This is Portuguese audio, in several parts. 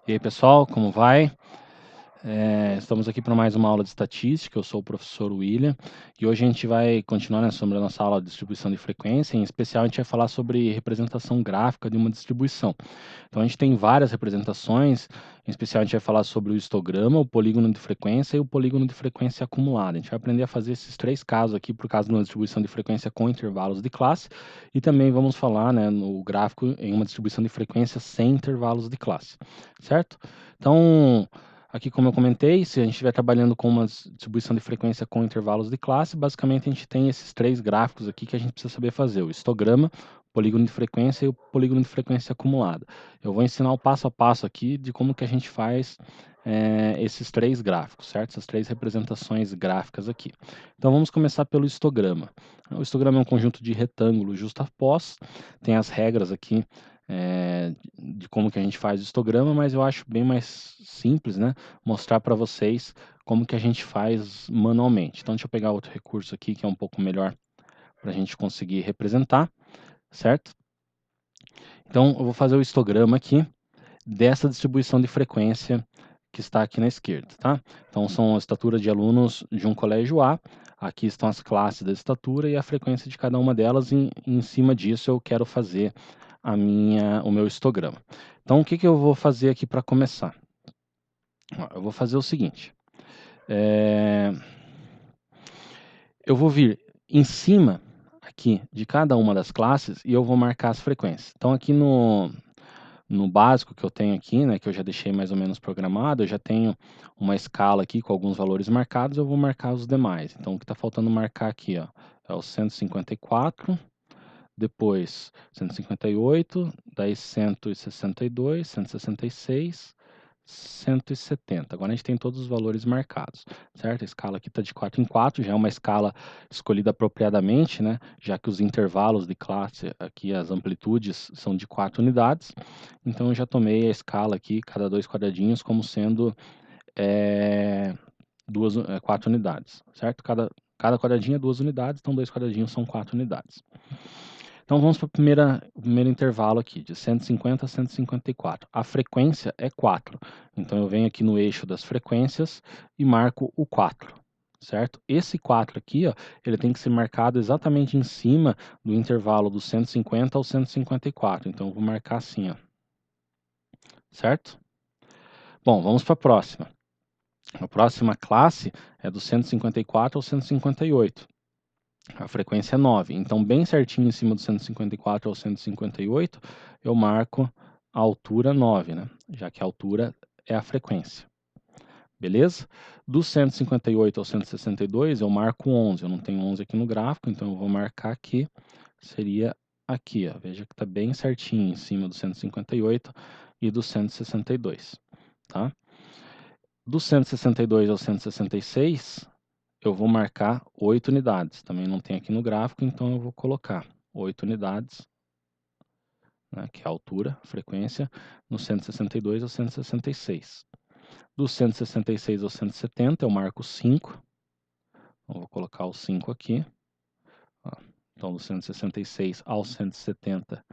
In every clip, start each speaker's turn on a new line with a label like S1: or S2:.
S1: E aí, pessoal, como vai? Estamos aqui para mais uma aula de estatística. Eu sou o professor William e hoje a gente vai continuar, né, sobre a nossa aula de distribuição de frequência. Em especial, a gente vai falar sobre representação gráfica de uma distribuição. Então, a gente tem várias representações. Em especial, a gente vai falar sobre o histograma, o polígono de frequência e o polígono de frequência acumulada. A gente vai aprender a fazer esses três casos aqui por causa de uma distribuição de frequência com intervalos de classe e também vamos falar, né, no gráfico em uma distribuição de frequência sem intervalos de classe, certo? Então, aqui, como eu comentei, se a gente estiver trabalhando com uma distribuição de frequência com intervalos de classe, basicamente a gente tem esses três gráficos aqui que a gente precisa saber fazer: o histograma, o polígono de frequência e o polígono de frequência acumulada. Eu vou ensinar o passo a passo aqui de como que a gente faz esses três gráficos, certo? Essas três representações gráficas aqui. Então, vamos começar pelo histograma. O histograma é um conjunto de retângulos justapostos, tem as regras aqui de como que a gente faz o histograma, mas eu acho bem mais simples, né, mostrar para vocês como que a gente faz manualmente. Então, deixa eu pegar outro recurso aqui que é um pouco melhor para a gente conseguir representar, certo? Então, eu vou fazer o histograma aqui dessa distribuição de frequência que está aqui na esquerda, tá? Então, são a estatura de alunos de um colégio A, aqui estão as classes da estatura e a frequência de cada uma delas, e em cima disso eu quero fazer o meu histograma. Então, o que que eu vou fazer aqui para começar? Eu vou fazer o seguinte, eu vou vir em cima aqui de cada uma das classes e eu vou marcar as frequências. Então, aqui no básico que eu tenho aqui, né, que eu já deixei mais ou menos programado, eu já tenho uma escala aqui com alguns valores marcados, eu vou marcar os demais. Então, o que está faltando marcar aqui, ó, é o 154, depois 158, daí 162, 166, 170. Agora a gente tem todos os valores marcados, certo? A escala aqui está de 4 em 4, já é uma escala escolhida apropriadamente, né? Já que os intervalos de classe, aqui as amplitudes, são de 4 unidades. Então eu já tomei a escala aqui, cada dois quadradinhos, como sendo 4 unidades, certo? Cada quadradinho é 2 unidades, então dois quadradinhos são 4 unidades. Então vamos para o primeiro intervalo aqui, de 150 a 154. A frequência é 4. Então eu venho aqui no eixo das frequências e marco o 4, certo? Esse 4 aqui, ó, ele tem que ser marcado exatamente em cima do intervalo do 150 ao 154. Então eu vou marcar assim, ó, certo? Bom, vamos para a próxima. A próxima classe é do 154 ao 158. A frequência é 9. Então, bem certinho em cima do 154 ao 158, eu marco a altura 9, né? Já que a altura é a frequência. Beleza? Do 158 ao 162, eu marco 11. Eu não tenho 11 aqui no gráfico, então eu vou marcar aqui. Seria aqui, ó. Veja que está bem certinho em cima do 158 e do 162, tá? Do 162 ao 166, eu vou marcar 8 unidades. Também não tem aqui no gráfico, então eu vou colocar 8 unidades, né, que é a altura, a frequência, no 162 ao 166. Do 166 ao 170, eu marco 5. Então, vou colocar o 5 aqui. Ó. Então, do 166 ao 170,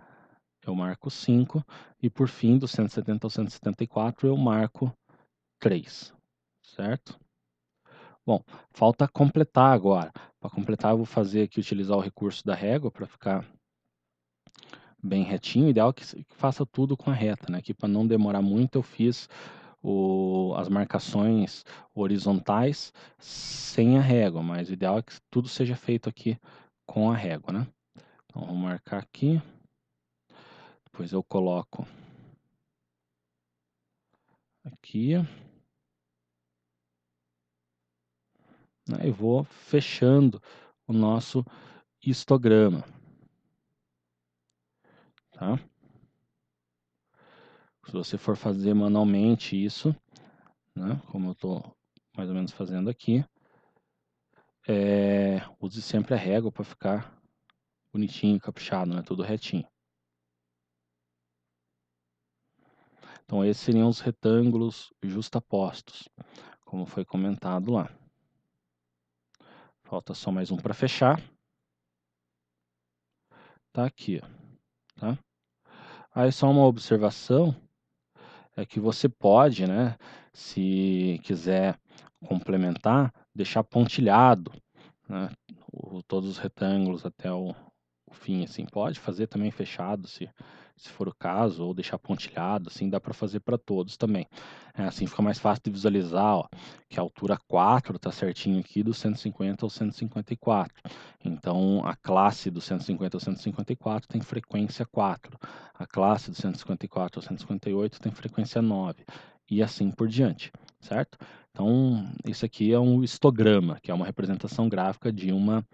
S1: eu marco 5. E, por fim, do 170 ao 174, eu marco 3. Certo? Bom, falta completar agora. Para completar, eu vou fazer aqui, utilizar o recurso da régua para ficar bem retinho. O ideal é que faça tudo com a reta, né? Aqui, para não demorar muito, eu fiz as marcações horizontais sem a régua, mas o ideal é que tudo seja feito aqui com a régua, né? Então, vou marcar aqui. Depois eu coloco aqui, né? E vou fechando o nosso histograma, tá? Se você for fazer manualmente isso, né, como eu estou mais ou menos fazendo aqui, use sempre a régua para ficar bonitinho, caprichado, né, tudo retinho. Então esses seriam os retângulos justapostos, como foi comentado lá. Falta só mais um para fechar. Tá aqui, ó, tá? Aí só uma observação, é que você pode, né, se quiser complementar, deixar pontilhado, né, todos os retângulos até o fim, assim. Pode fazer também fechado, se for o caso, ou deixar pontilhado, assim, dá para fazer para todos também. Assim fica mais fácil de visualizar, ó, que a altura 4 está certinho aqui do 150 ao 154. Então, a classe do 150 ao 154 tem frequência 4. A classe do 154 ao 158 tem frequência 9. E assim por diante, certo? Então, isso aqui é um histograma, que é uma representação gráfica de uma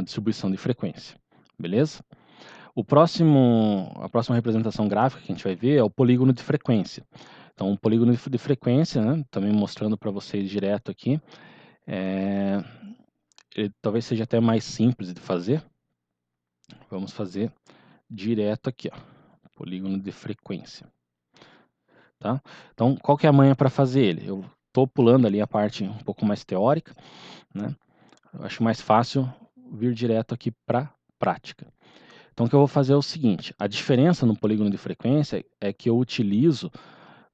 S1: distribuição de frequência, beleza? A próxima representação gráfica que a gente vai ver é o polígono de frequência. Então, o polígono de frequência, né, também mostrando para vocês direto aqui, ele talvez seja até mais simples de fazer. Vamos fazer direto aqui, ó, polígono de frequência. Tá? Então, qual que é a manha para fazer ele? Eu estou pulando ali a parte um pouco mais teórica, né? Eu acho mais fácil vir direto aqui para a prática. Então, o que eu vou fazer é o seguinte: a diferença no polígono de frequência é que eu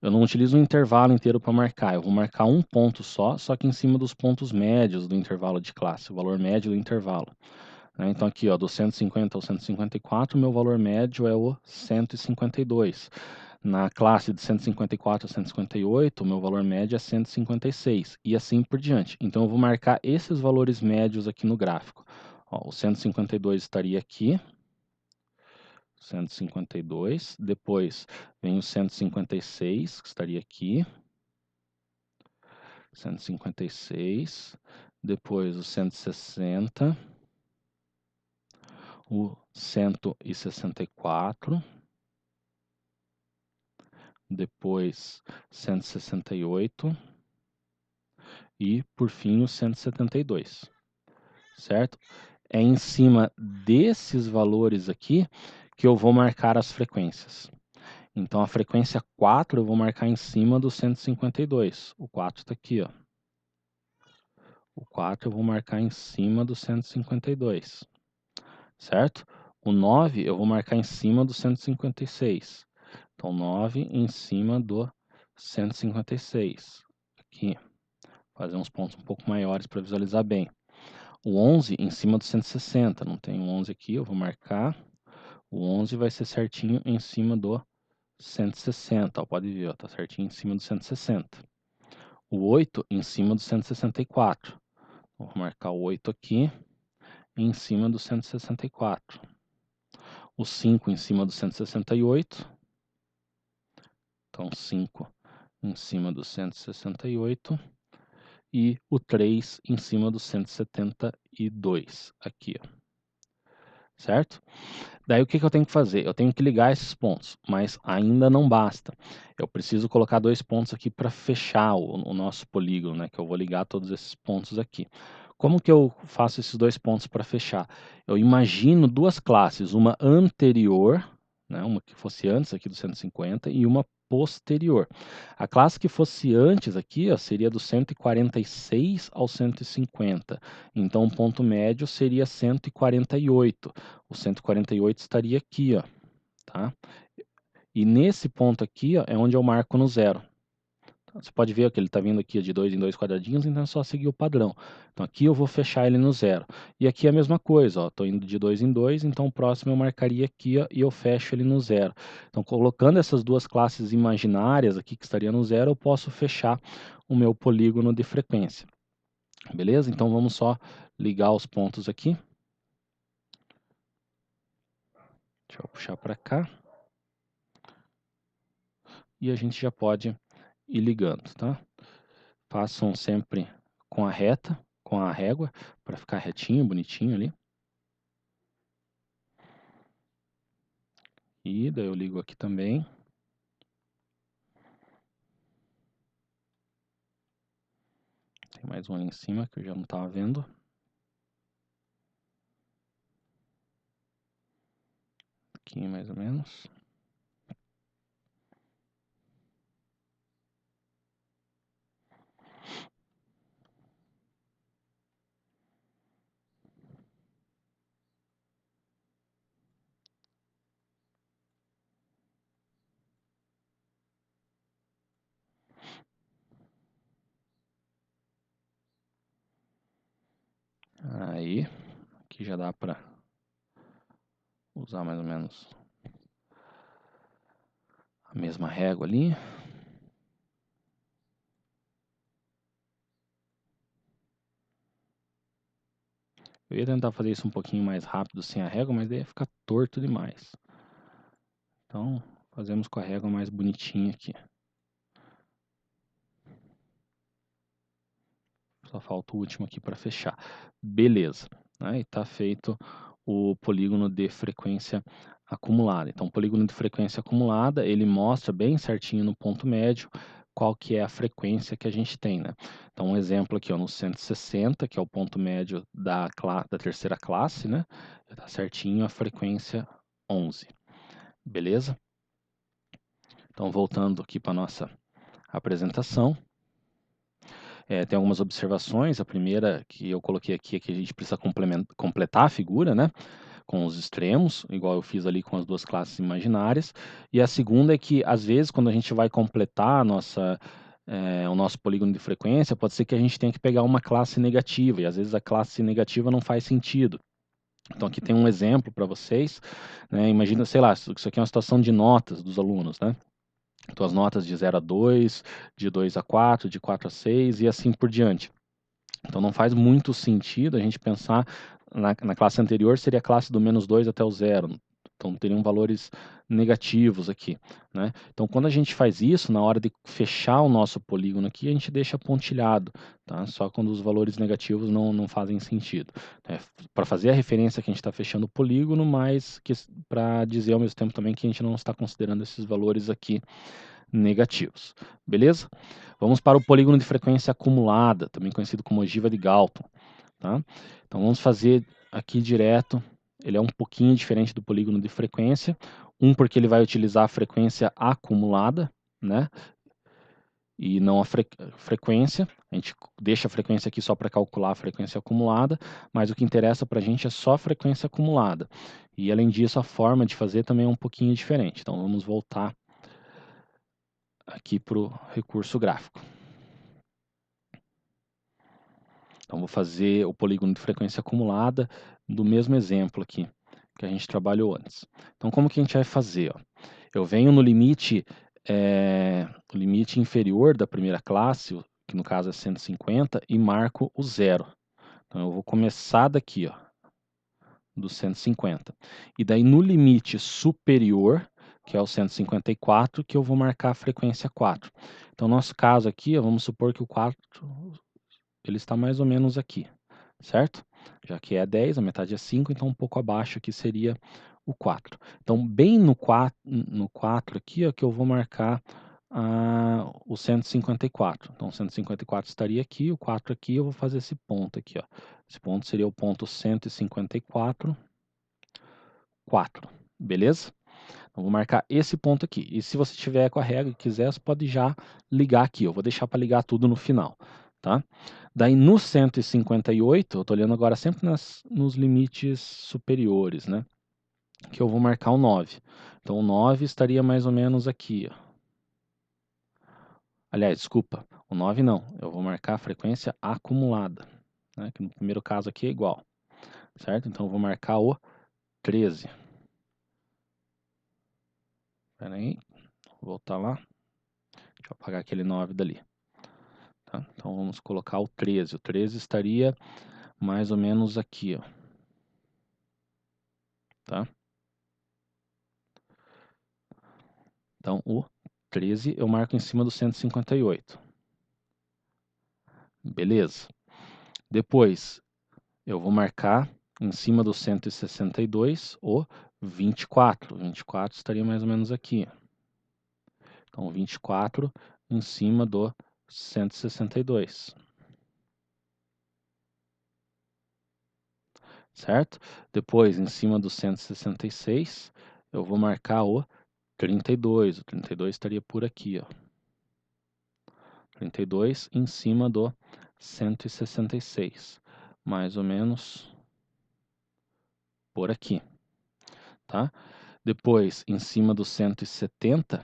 S1: não utilizo um intervalo inteiro para marcar, eu vou marcar um ponto só que em cima dos pontos médios do intervalo de classe, o valor médio do intervalo. Né? Então, aqui, ó, do 150 ao 154, o meu valor médio é o 152. Na classe de 154 a 158, o meu valor médio é 156, e assim por diante. Então, eu vou marcar esses valores médios aqui no gráfico. Ó, o 152 estaria aqui, 152, depois vem o 156, que estaria aqui, 156, depois o 160, o 164, depois 168 e, por fim, o 172, certo? É em cima desses valores aqui que eu vou marcar as frequências. Então, a frequência 4 eu vou marcar em cima do 152. O 4 está aqui, ó. O 4 eu vou marcar em cima do 152, certo? O 9 eu vou marcar em cima do 156. Então, 9 em cima do 156. Aqui, fazer uns pontos um pouco maiores para visualizar bem. O 11 em cima do 160. Não tem o 11 aqui, eu vou marcar. O 11 vai ser certinho em cima do 160. Ó, pode ver, está certinho em cima do 160. O 8 em cima do 164. Vou marcar o 8 aqui em cima do 164. O 5 em cima do 168. Então, 5 em cima do 168. E o 3 em cima do 172. Aqui, ó. Certo? Daí o que eu tenho que fazer? Eu tenho que ligar esses pontos, mas ainda não basta. Eu preciso colocar dois pontos aqui para fechar o nosso polígono, né? Que eu vou ligar todos esses pontos aqui. Como que eu faço esses dois pontos para fechar? Eu imagino duas classes, uma anterior, né? Uma que fosse antes aqui do 150 e uma posterior. A classe que fosse antes aqui, ó, seria do 146 ao 150. Então, o ponto médio seria 148. O 148 estaria aqui, ó, tá? E nesse ponto aqui, ó, é onde eu marco no zero. Então, você pode ver que ele está vindo aqui de 2 em 2 quadradinhos, então é só seguir o padrão. Então aqui eu vou fechar ele no zero. E aqui é a mesma coisa, ó, estou indo de 2 em 2, então o próximo eu marcaria aqui, ó, e eu fecho ele no zero. Então colocando essas duas classes imaginárias aqui que estaria no zero, eu posso fechar o meu polígono de frequência. Beleza? Então vamos só ligar os pontos aqui. Deixa eu puxar para cá. E a gente já pode ir ligando, tá? Façam sempre com a reta, com a régua, para ficar retinho, bonitinho ali. E daí eu ligo aqui também. Tem mais um ali em cima que eu já não estava vendo. Aqui mais ou menos. Aí, aqui já dá para usar mais ou menos a mesma régua ali. Eu ia tentar fazer isso um pouquinho mais rápido sem a régua, mas daí ia ficar torto demais. Então, fazemos com a régua mais bonitinha aqui. Só falta o último aqui para fechar. Beleza. Né? E está feito o polígono de frequência acumulada. Então, o polígono de frequência acumulada, ele mostra bem certinho no ponto médio qual que é a frequência que a gente tem, né? Então, um exemplo aqui, ó, no 160, que é o ponto médio da terceira classe, né? Está certinho a frequência 11. Beleza? Então, voltando aqui para a nossa apresentação. Tem algumas observações. A primeira que eu coloquei aqui é que a gente precisa completar a figura, né? Com os extremos, igual eu fiz ali com as duas classes imaginárias. E a segunda é que, às vezes, quando a gente vai completar o nosso polígono de frequência, pode ser que a gente tenha que pegar uma classe negativa, e às vezes a classe negativa não faz sentido. Então, aqui tem um exemplo para vocês, né? Imagina, sei lá, isso aqui é uma situação de notas dos alunos, né? Então, as notas de 0 a 2, de 2 a 4, de 4 a 6 e assim por diante. Então, não faz muito sentido a gente pensar na classe anterior, seria a classe do -2 até o 0. Então, teriam valores negativos aqui, né? Então, quando a gente faz isso, na hora de fechar o nosso polígono aqui, a gente deixa pontilhado, tá? Só quando os valores negativos não fazem sentido. Para fazer a referência que a gente está fechando o polígono, mas para dizer ao mesmo tempo também que a gente não está considerando esses valores aqui negativos. Beleza? Vamos para o polígono de frequência acumulada, também conhecido como ogiva de Galton. Tá? Então vamos fazer aqui direto. Ele é um pouquinho diferente do polígono de frequência. Porque ele vai utilizar a frequência acumulada, né? E não a frequência. A gente deixa a frequência aqui só para calcular a frequência acumulada, mas o que interessa para a gente é só a frequência acumulada. E além disso, a forma de fazer também é um pouquinho diferente. Então vamos voltar aqui para o recurso gráfico. Então, vou fazer o polígono de frequência acumulada do mesmo exemplo aqui que a gente trabalhou antes. Então, como que a gente vai fazer? Ó? Eu venho no limite, o limite inferior da primeira classe, que no caso é 150, e marco o zero. Então, eu vou começar daqui, ó, do 150. E daí, no limite superior, que é o 154, que eu vou marcar a frequência 4. Então, no nosso caso aqui, ó, vamos supor que o 4 ele está mais ou menos aqui, certo? Já que é 10, a metade é 5, então um pouco abaixo aqui seria o 4. Então, bem no 4 aqui, ó, que eu vou marcar o 154. Então, o 154 estaria aqui, o 4 aqui, eu vou fazer esse ponto aqui, ó. Esse ponto seria o ponto 154, 4, beleza? Então, vou marcar esse ponto aqui. E se você tiver com a régua e quiser, você pode já ligar aqui. Eu vou deixar para ligar tudo no final, tá? Daí, no 158, eu estou olhando agora sempre nos limites superiores, né? Que eu vou marcar o 9. Então, o 9 estaria mais ou menos aqui, ó. Aliás, desculpa, o 9 não. Eu vou marcar a frequência acumulada, né? Que no primeiro caso aqui é igual, certo? Então, eu vou marcar o 13. Espera aí, vou voltar lá. Deixa eu apagar aquele 9 dali. Tá? Então, vamos colocar o 13. O 13 estaria mais ou menos aqui, ó. Tá? Então, o 13 eu marco em cima do 158. Beleza. Depois, eu vou marcar em cima do 162 o 24. O 24 estaria mais ou menos aqui. Então, 24 em cima do 162. Certo? Depois, em cima do 166, eu vou marcar o 32. O 32 estaria por aqui, ó. 32 em cima do 166. Mais ou menos por aqui, tá? Depois, em cima do 170,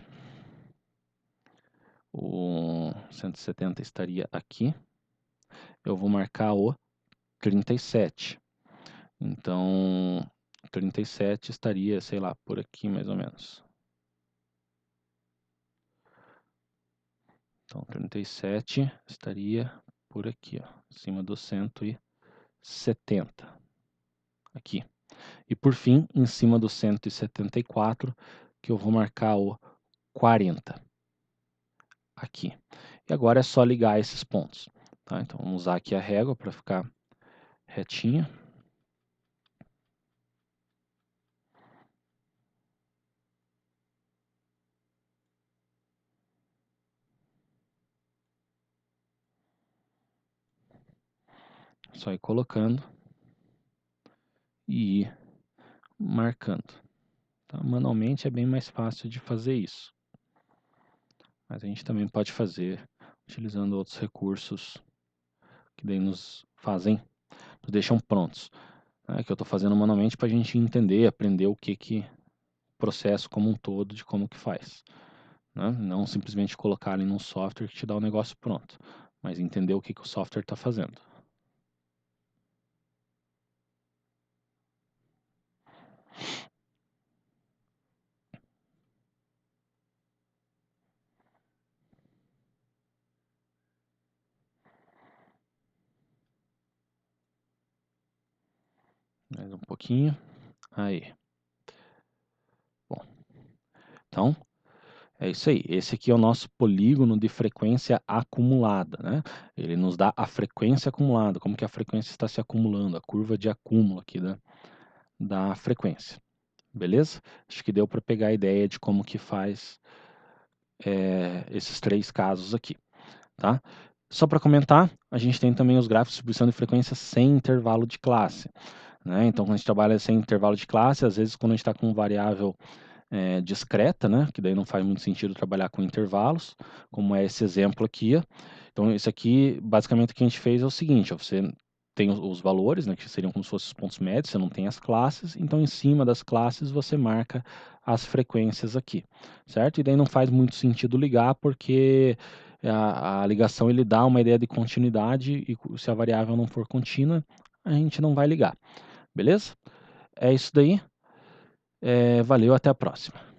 S1: o 170 estaria aqui. Eu vou marcar o 37. Então, 37 estaria, sei lá, por aqui mais ou menos. Então, 37 estaria por aqui, ó, acima dos 170. Aqui. E por fim, em cima do 174, que eu vou marcar o 40. Aqui. E agora é só ligar esses pontos. Tá? Então, vamos usar aqui a régua para ficar retinha. Só ir colocando e ir marcando. Tá? Manualmente é bem mais fácil de fazer isso. Mas a gente também pode fazer utilizando outros recursos que daí nos deixam prontos. Né? Que eu estou fazendo manualmente para a gente entender, aprender o que processo como um todo de como que faz. Né? Não simplesmente colocar ali num software que te dá o negócio pronto, mas entender o que o software está fazendo. Mais um pouquinho. Aí. Bom. Então, é isso aí. Esse aqui é o nosso polígono de frequência acumulada, né? Ele nos dá a frequência acumulada, como que a frequência está se acumulando, a curva de acúmulo aqui da frequência. Beleza? Acho que deu para pegar a ideia de como que faz esses três casos aqui, tá? Só para comentar, a gente tem também os gráficos de distribuição de frequência sem intervalo de classe. Né? Então, quando a gente trabalha sem intervalo de classe, às vezes quando a gente está com variável discreta, né? Que daí não faz muito sentido trabalhar com intervalos, como é esse exemplo aqui. Então, esse aqui, basicamente, o que a gente fez é o seguinte, ó, você tem os valores, né, que seriam como se fossem os pontos médios, você não tem as classes, então em cima das classes você marca as frequências aqui, certo? E daí não faz muito sentido ligar, porque a ligação ele dá uma ideia de continuidade e se a variável não for contínua, a gente não vai ligar, beleza? É isso daí. Valeu, até a próxima.